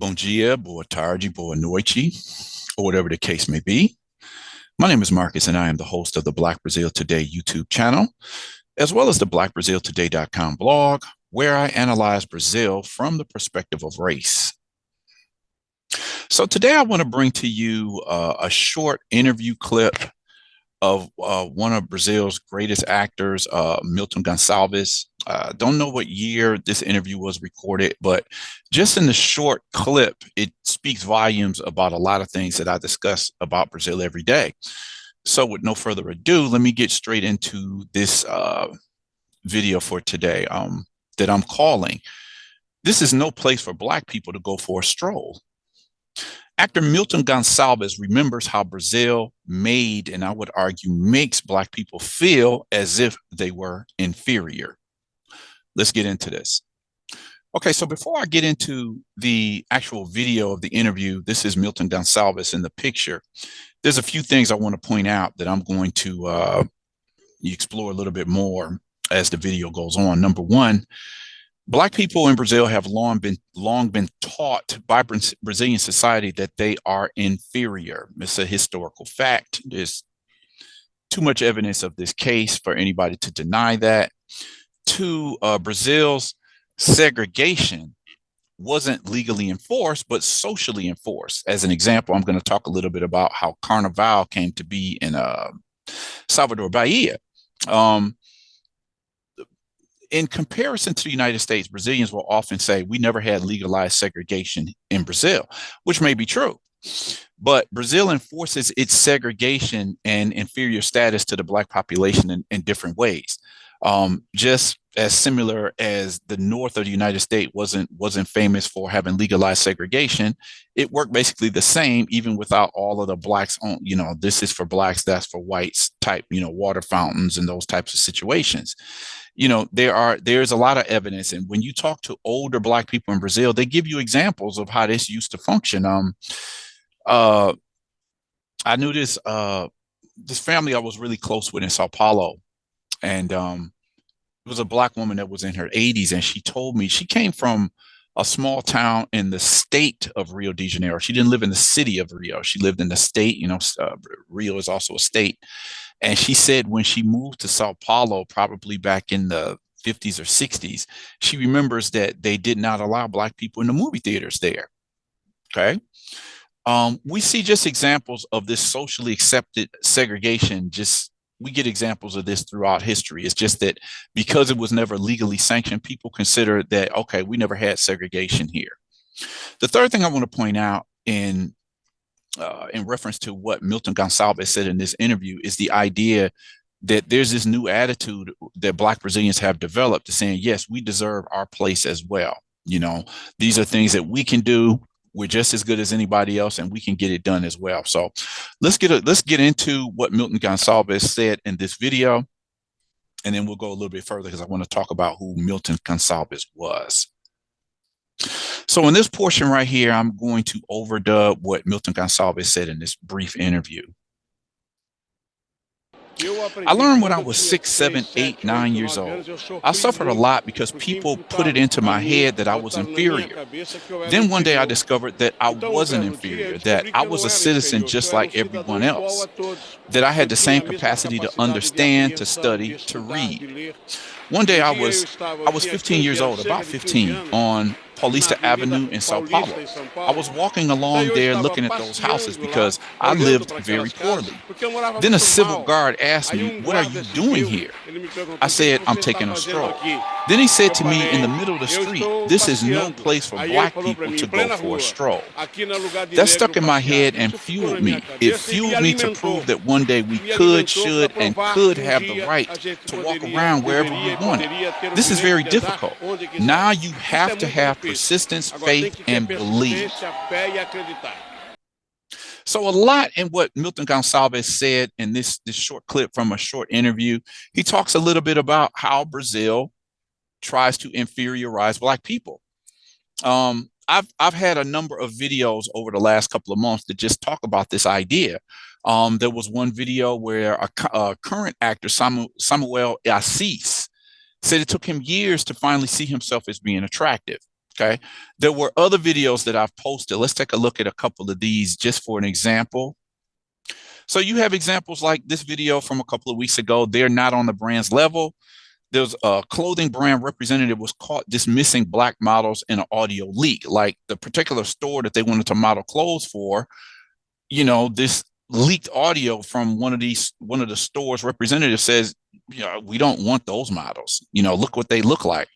Bom dia, boa tarde, boa noite, or whatever the case may be. My name is Marcus, and I am the host of the Black Brazil Today YouTube channel, as well as the blackbraziltoday.com blog, where I analyze Brazil from the perspective of race. So today I want to bring to you a short interview clip of one of Brazil's greatest actors, Milton Gonçalves. Don't know what year this interview was recorded, but just in the short clip, it speaks volumes about a lot of things that I discuss about Brazil every day. So with no further ado, let me get straight into this video for today that I'm calling, "This is no place for Black people to go for a stroll." Actor Milton Gonçalves remembers how Brazil made, and I would argue makes, Black people feel as if they were inferior. Let's get into this. Okay, so before I get into the actual video of the interview, this is Milton Gonçalves in the picture. There's a few things I want to point out that I'm going to explore a little bit more as the video goes on. Number one, Black people in Brazil have long been taught by Brazilian society that they are inferior. It's a historical fact. There's too much evidence of this case for anybody to deny that. Two, Brazil's segregation wasn't legally enforced, but socially enforced. As an example, I'm going to talk a little bit about how Carnival came to be in Salvador, Bahia. In comparison to the United States, Brazilians will often say we never had legalized segregation in Brazil, which may be true. But Brazil enforces its segregation and inferior status to the Black population in different ways. Just as similar as the north of the United States wasn't famous for having legalized segregation, it worked basically the same, even without all of the Blacks on, this is for Blacks, that's for whites type, water fountains and those types of situations. There's a lot of evidence. And when you talk to older Black people in Brazil, they give you examples of how this used to function. I knew this family I was really close with in São Paulo. And it was a Black woman that was in her 80s. And she told me she came from a small town in the state of Rio de Janeiro. She didn't live in the city of Rio. She lived in the state. Rio is also a state. And she said when she moved to Sao Paulo, probably back in the 50s or 60s, she remembers that they did not allow Black people in the movie theaters there. Okay. We see just examples of this socially accepted segregation. We get examples of this throughout history. It's just that because it was never legally sanctioned, people consider that, okay, we never had segregation here. The third thing I want to point out in reference to what Milton Gonçalves said in this interview is the idea that there's this new attitude that Black Brazilians have developed to saying, yes, we deserve our place as well. These are things that we can do. We're just as good as anybody else, and we can get it done as well. So let's get into what Milton Gonçalves said in this video, and then we'll go a little bit further because I want to talk about who Milton Gonçalves was. So in this portion right here, I'm going to overdub what Milton Gonçalves said in this brief interview. I learned when I was 6, 7, 8, 9 years old. I suffered a lot because people put it into my head that I was inferior. Then one day I discovered that I wasn't inferior, that I was a citizen just like everyone else, that I had the same capacity to understand, to study, to read. One day I was 15 years old, about 15, on Paulista Avenue in São Paulo. I was walking along there looking at those houses because I lived very poorly. Then a civil guard asked me, "What are you doing here?" I said, "I'm taking a stroll." Then he said to me in the middle of the street, "This is no place for Black people to go for a stroll." That stuck in my head and fueled me. It fueled me to prove that one day we could, should, and could have the right to walk around wherever we wanted. This is very difficult. Now you have to have persistence, faith, and belief. So a lot in what Milton Gonçalves said in this short clip from a short interview, he talks a little bit about how Brazil tries to inferiorize Black people. I've had a number of videos over the last couple of months that just talk about this idea. There was one video where a current actor, Samuel Assis, said it took him years to finally see himself as being attractive. Okay. There were other videos that I've posted. Let's take a look at a couple of these just for an example. So you have examples like this video from a couple of weeks ago. They're not on the brand's level. There's a clothing brand representative was caught dismissing black models in an audio leak. Like the particular store that they wanted to model clothes for, this leaked audio from one of the store's representatives says, we don't want those models. Look what they look like.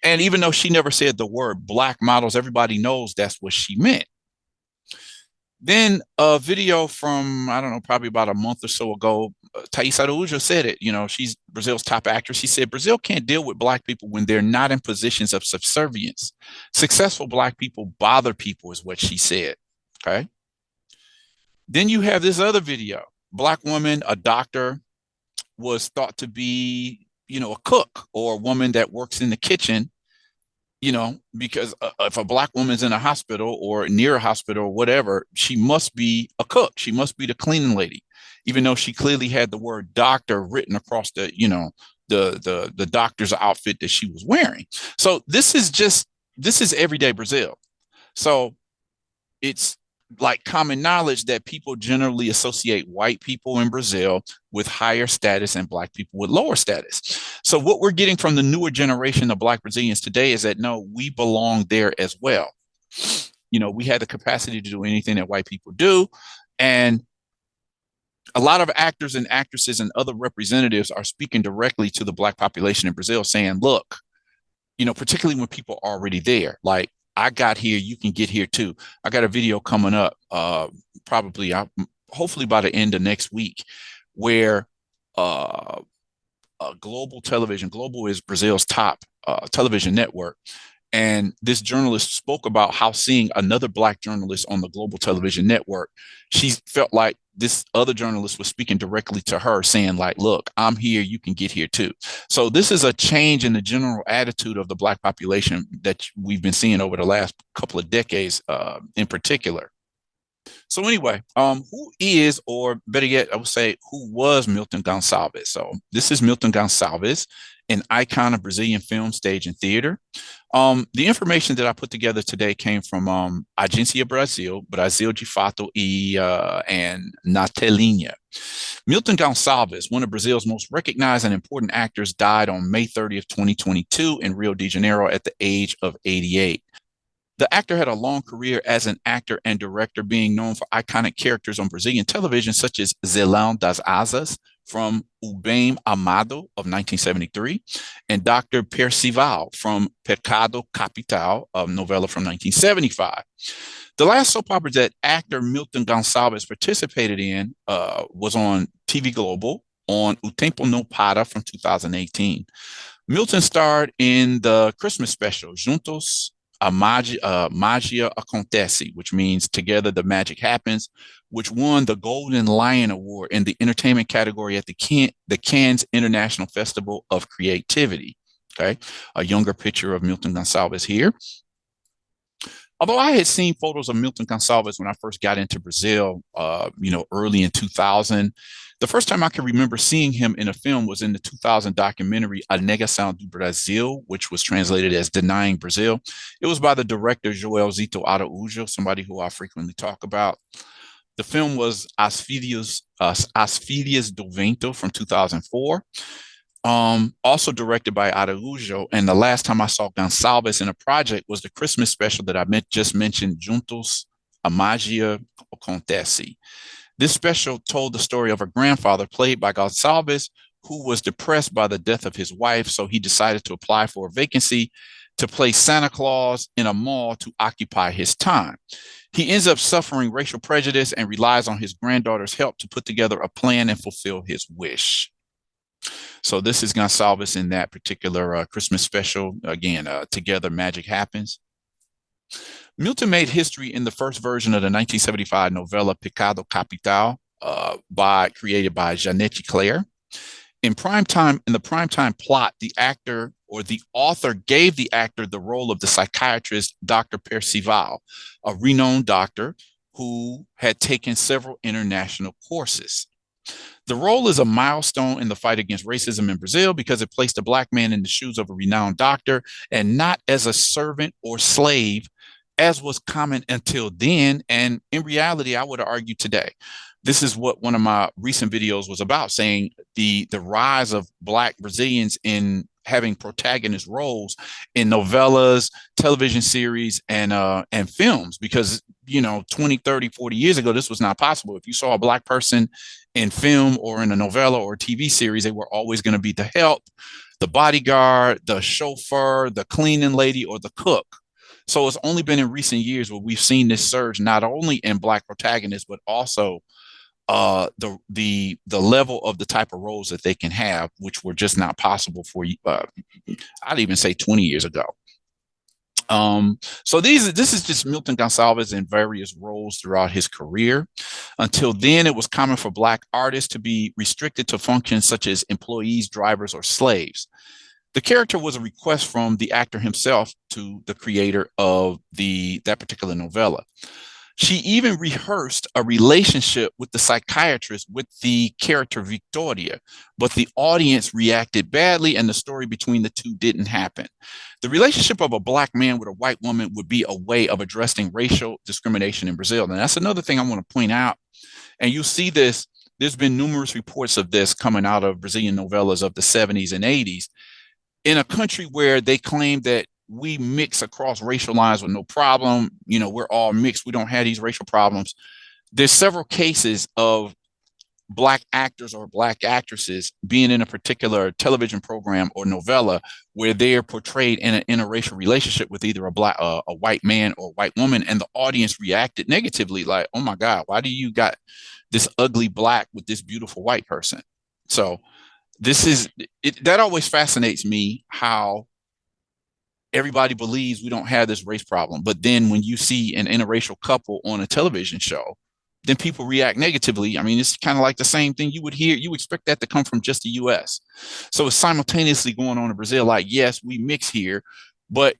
And even though she never said the word black models, everybody knows that's what she meant. Then a video from, I don't know, probably about a month or so ago, Taís Araújo said it. She's Brazil's top actress. She said, Brazil can't deal with black people when they're not in positions of subservience. Successful black people bother people, is what she said. Okay. Then you have this other video. Black woman, a doctor, was thought to be, a cook or a woman that works in the kitchen, because if a black woman's in a hospital or near a hospital or whatever, she must be a cook. She must be the cleaning lady, even though she clearly had the word doctor written across the, the doctor's outfit that she was wearing. So this is everyday Brazil. So it's like common knowledge that people generally associate white people in Brazil with higher status and black people with lower status. So what we're getting from the newer generation of black Brazilians today is that, no, we belong there as well. We had the capacity to do anything that white people do. And a lot of actors and actresses and other representatives are speaking directly to the black population in Brazil saying, look, particularly when people are already there, like, I got here, you can get here too. I got a video coming up, hopefully by the end of next week, where Global Television, Global is Brazil's top television network. And this journalist spoke about how seeing another black journalist on the Global Television network, she felt like this other journalist was speaking directly to her saying like, look, I'm here, you can get here too. So this is a change in the general attitude of the black population that we've been seeing over the last couple of decades in particular. So anyway, who is, or better yet, I would say, who was Milton Gonçalves? So this is Milton Gonçalves, an icon of Brazilian film, stage, and theater. The information that I put together today came from Agência Brasil de Fato and Na Telinha. Milton Gonçalves, one of Brazil's most recognized and important actors, died on May 30th, 2022 in Rio de Janeiro at the age of 88. The actor had a long career as an actor and director, being known for iconic characters on Brazilian television, such as Zelão das Asas from O Bem Amado of 1973, and Dr. Percival from Pecado Capital, a novella from 1975. The last soap opera that actor Milton Gonçalves participated in was on TV Global on O Tempo Não Para from 2018. Milton starred in the Christmas special, Juntos a Magia Acontece, which means Together the Magic Happens, which won the Golden Lion Award in the entertainment category at the Cannes International Festival of Creativity. Okay, a younger picture of Milton Gonçalves here. Although I had seen photos of Milton Gonçalves when I first got into Brazil, early in 2000, the first time I can remember seeing him in a film was in the 2000 documentary A Negação do Brasil, which was translated as Denying Brazil. It was by the director Joelzito Araújo, somebody who I frequently talk about. The film was As Filhas do Vento from 2004. Also directed by Araújo. And the last time I saw Gonçalves in a project was the Christmas special that I just mentioned, Juntos a Magia Acontece. This special told the story of a grandfather played by Gonçalves who was depressed by the death of his wife. So he decided to apply for a vacancy to play Santa Claus in a mall to occupy his time. He ends up suffering racial prejudice and relies on his granddaughter's help to put together a plan and fulfill his wish. So this is Gonçalves in that particular Christmas special. Again, Together Magic Happens. Milton made history in the first version of the 1975 novella Pecado Capital, created by Janete Claire. In the primetime plot, the actor or the author gave the actor the role of the psychiatrist Dr. Percival, a renowned doctor who had taken several international courses. The role is a milestone in the fight against racism in Brazil because it placed a Black man in the shoes of a renowned doctor and not as a servant or slave, as was common until then. And in reality, I would argue today. This is what one of my recent videos was about, saying the rise of Black Brazilians in having protagonist roles in novellas, television series, and films, because 20, 30, 40 years ago, this was not possible. If you saw a Black person in film or in a novella or TV series, they were always going to be the help, the bodyguard, the chauffeur, the cleaning lady, or the cook. So it's only been in recent years where we've seen this surge, not only in Black protagonists, but also the level of the type of roles that they can have, which were just not possible for I'd even say 20 years ago. So this is just Milton Gonçalves in various roles throughout his career. Until then, it was common for Black artists to be restricted to functions such as employees, drivers, or slaves. The character was a request from the actor himself to the creator of that particular novella. She even rehearsed a relationship with the psychiatrist with the character Victoria, but the audience reacted badly and the story between the two didn't happen. The relationship of a Black man with a white woman would be a way of addressing racial discrimination in Brazil. And that's another thing I want to point out. And you'll see this, there's been numerous reports of this coming out of Brazilian novellas of the 70s and 80s in a country where they claim that we mix across racial lines with no problem. We're all mixed. We don't have these racial problems. There's several cases of Black actors or Black actresses being in a particular television program or novella where they are portrayed in an interracial relationship with either a white man or white woman, and the audience reacted negatively, like, "Oh my God, why do you got this ugly Black with this beautiful white person?" So that always fascinates me, how everybody believes we don't have this race problem. But then when you see an interracial couple on a television show, then people react negatively. I mean, it's kind of like the same thing you would hear. You expect that to come from just the US. So it's simultaneously going on in Brazil, like, yes, we mix here, but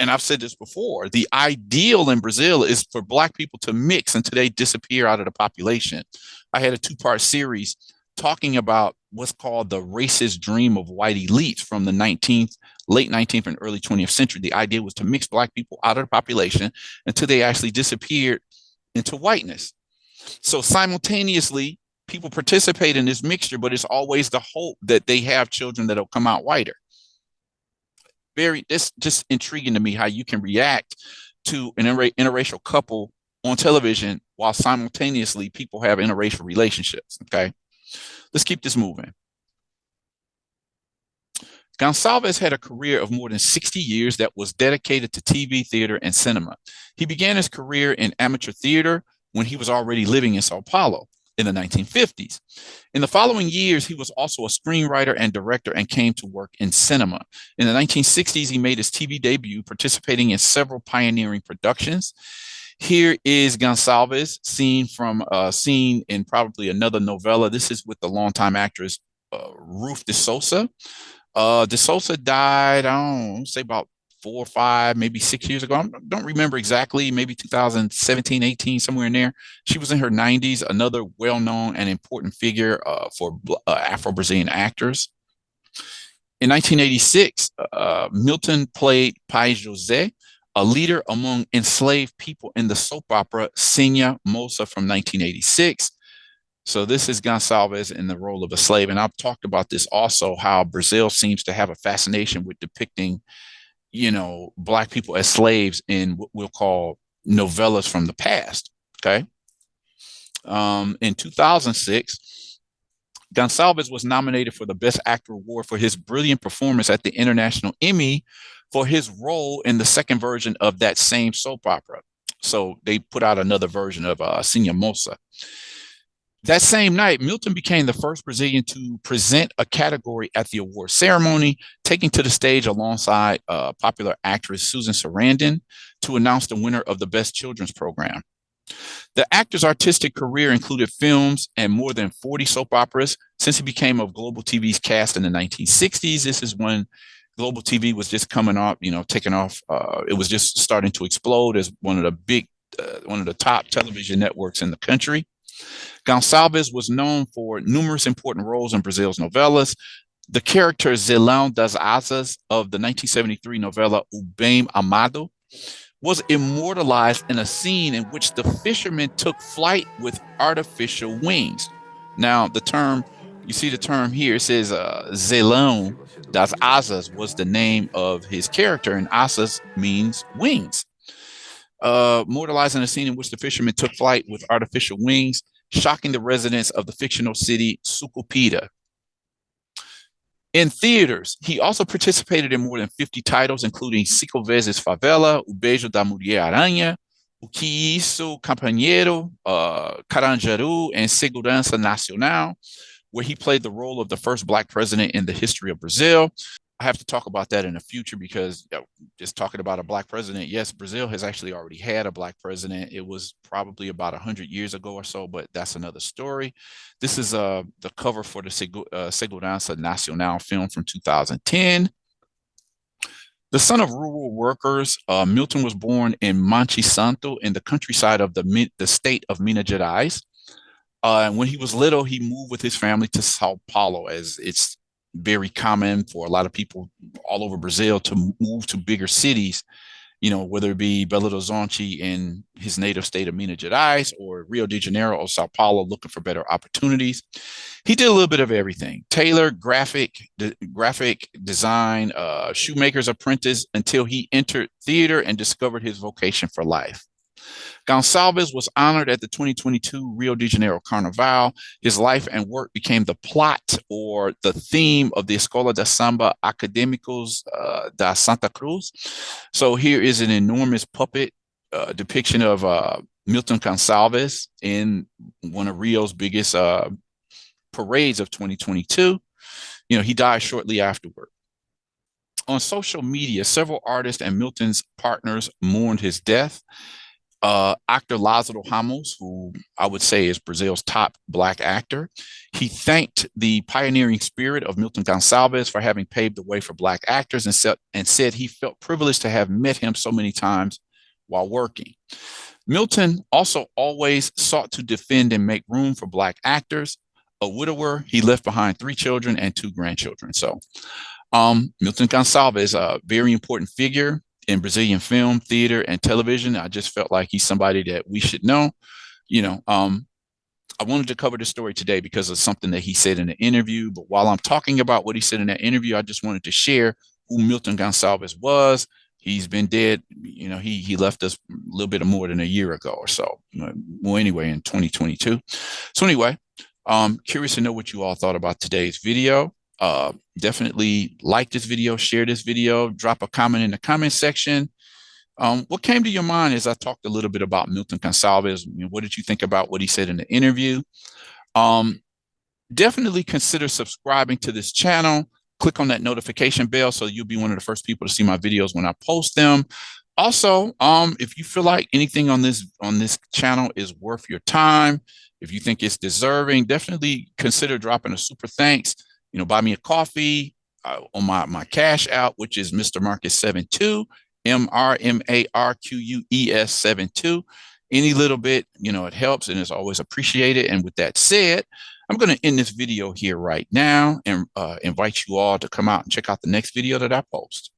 and I've said this before, the ideal in Brazil is for Black people to mix until they disappear out of the population. I had a 2-part series talking about what's called the racist dream of white elites from the late 19th and early 20th century. The idea was to mix Black people out of the population until they actually disappeared into whiteness. So simultaneously, people participate in this mixture, but it's always the hope that they have children that'll come out whiter. It's just intriguing to me how you can react to an interracial couple on television while simultaneously people have interracial relationships. Okay, let's keep this moving. Gonçalves had a career of more than 60 years that was dedicated to TV, theater, and cinema. He began his career in amateur theater when he was already living in São Paulo in the 1950s. In the following years, he was also a screenwriter and director and came to work in cinema. In the 1960s, he made his TV debut, participating in several pioneering productions. Here is Gonçalves, seen in probably another novella. This is with the longtime actress Ruth de Souza. De Souza died, I don't know, say about 4 or 5, maybe 6 years ago. I don't remember exactly, maybe 2017, 18, somewhere in there. She was in her 90s, another well-known and important figure for Afro-Brazilian actors. In 1986, Milton played Pai José, a leader among enslaved people in the soap opera Sena Mosa from 1986. So this is Gonçalves in the role of a slave. And I've talked about this also, how Brazil seems to have a fascination with depicting, Black people as slaves in what we'll call novellas from the past. Okay. In 2006, Gonçalves was nominated for the Best Actor Award for his brilliant performance at the International Emmy for his role in the second version of that same soap opera. So they put out another version of Sena Mosa. That same night, Milton became the first Brazilian to present a category at the award ceremony, taking to the stage alongside popular actress Susan Sarandon to announce the winner of the Best Children's Program. The actor's artistic career included films and more than 40 soap operas since he became of Global TV's cast in the 1960s. This is when Global TV was just coming up, taking off. It was just starting to explode as one of the top television networks in the country. Gonçalves was known for numerous important roles in Brazil's novelas. The character Zelão das Asas of the 1973 novella O Bem Amado was immortalized in a scene in which the fisherman took flight with artificial wings. Now, the term, you see the term here, it says Zelão das Asas was the name of his character, and asas means wings. Immortalizing a scene in which the fisherman took flight with artificial wings, shocking the residents of the fictional city Sucupira. In theaters, he also participated in more than 50 titles, including Cinco Vezes Favela, O Beijo da Mulher-Aranha, O Que Isso, Companheiro, Carandiru, and Segurança Nacional, where he played the role of the first Black president in the history of Brazil. I have to talk about that in the future because just talking about a Black president, yes, Brazil has actually already had a Black president. It was probably about 100 years ago or so, but that's another story. This is the cover for the Segurança Nacional film from 2010. The son of rural workers, Milton was born in Monte Santo in the countryside of the state of Minas Gerais. And when he was little, he moved with his family to São Paulo, as it's very common for a lot of people all over Brazil to move to bigger cities, you know, whether it be Belo Horizonte in his native state of Minas Gerais or Rio de Janeiro or Sao Paulo, looking for better opportunities. He did a little bit of everything: tailor, graphic design, shoemaker's apprentice, until he entered theater and discovered his vocation for life. Gonçalves was honored at the 2022 Rio de Janeiro Carnaval. His life and work became the plot or the theme of the Escola de Samba Acadêmicos da Santa Cruz. So here is an enormous puppet depiction of Milton Gonçalves in one of Rio's biggest parades of 2022. You know, he died shortly afterward. On social media, several artists and Milton's partners mourned his death. Actor Lázaro Ramos, who I would say is Brazil's top Black actor, he thanked the pioneering spirit of Milton Gonçalves for having paved the way for Black actors and said he felt privileged to have met him so many times while working. Milton also always sought to defend and make room for Black actors. A widower, he left behind 3 children and 2 grandchildren. So Milton Gonçalves, a very important figure in Brazilian film, theater, and television. I just felt like he's somebody that we should know. You know, I wanted to cover this story today because of something that he said in the interview. But while I'm talking about what he said in that interview, I just wanted to share who Milton Gonçalves was. He's been dead. You know, he left us a little bit more than a year ago or so. Well, anyway, in 2022. So anyway, curious to know what you all thought about today's video. Definitely like this video, share this video, drop a comment in the comment section. What came to your mind as I talked a little bit about Milton Gonçalves? What did you think about what he said in the interview? Definitely consider subscribing to this channel. Click on that notification bell so you'll be one of the first people to see my videos when I post them. Also, if you feel like anything on this channel is worth your time, if you think it's deserving, definitely consider dropping a super thanks. You know, buy me a coffee on my cash out, which is Mr. Marcus 72, MRMARQUES 72. Any little bit, you know, it helps and it's always appreciated. And with that said, I'm going to end this video here right now and invite you all to come out and check out the next video that I post.